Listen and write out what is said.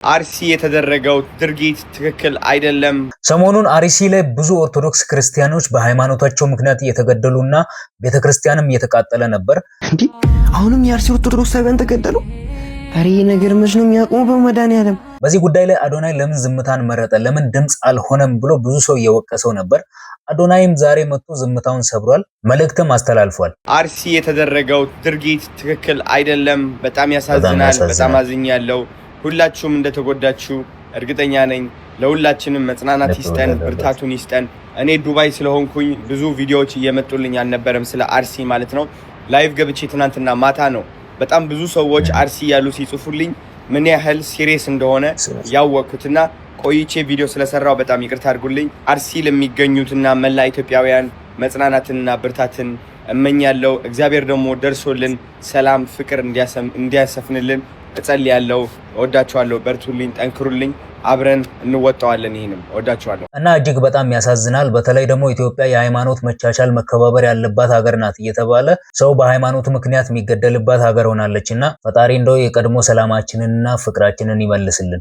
አርሲ የተደረገው ድርጊት ትክክል አይደለም። ሰሞኑን አርሲ ላይ ብዙ ኦርቶዶክስ ክርስቲያኖች በሃይማኖታቸው ምክንያት እየተገደሉና ቤተክርስቲያንም እየተቃጠለ ነበር። እንዴ አሁንም የአርሲ ኦርቶዶክሳውያን ተገደሉ? አሬ ነገር መች ነው የሚያቆመው? በመድኃኒዓለም በዚህ ጉዳይ ላይ አዶናይ ለምን ዝምታን መረጠ? ለምን ድምጽ አልሆነም ብሎ ብዙ ሰው እየወቀሰው ነበር። አዶናይም ዛሬ መጥቶ ዝምታውን ሰብሯል፣ መልእክትም አስተላልፏል። አርሲ የተደረገው ድርጊት ትክክል አይደለም። በጣም ያሳዝናል። በጣም አዝኛለሁ። ሁላችሁም እንደተጎዳችሁ እርግጠኛ ነኝ። ለሁላችንም መጽናናት ይስጠን፣ ብርታቱን ይስጠን። እኔ ዱባይ ስለሆንኩኝ ብዙ ቪዲዮዎች እየመጡልኝ አልነበረም ስለ አርሲ ማለት ነው። ላይቭ ገብቼ ትናንትና ማታ ነው በጣም ብዙ ሰዎች አርሲ ያሉ ሲጽፉልኝ ምን ያህል ሲሪየስ እንደሆነ ያወቅኩትና ቆይቼ ቪዲዮ ስለሰራው በጣም ይቅርታ አድርጉልኝ። አርሲ ለሚገኙትና መላ ኢትዮጵያውያን መጽናናትንና ብርታትን እመኛለሁ። እግዚአብሔር ደግሞ ደርሶልን ሰላም፣ ፍቅር እንዲያሰፍንልን እጸልያለሁ። እወዳችኋለሁ። በርቱልኝ፣ ጠንክሩልኝ። አብረን እንወጣዋለን። ይሄንም እወዳችኋለሁ። እና እጅግ በጣም ያሳዝናል። በተለይ ደግሞ ኢትዮጵያ የሃይማኖት መቻቻል መከባበር ያለባት ሀገር ናት እየተባለ ሰው በሃይማኖቱ ምክንያት የሚገደልባት ሀገር ሆናለችና ፈጣሪ እንደው የቀድሞ ሰላማችንንና ፍቅራችንን ይመልስልን።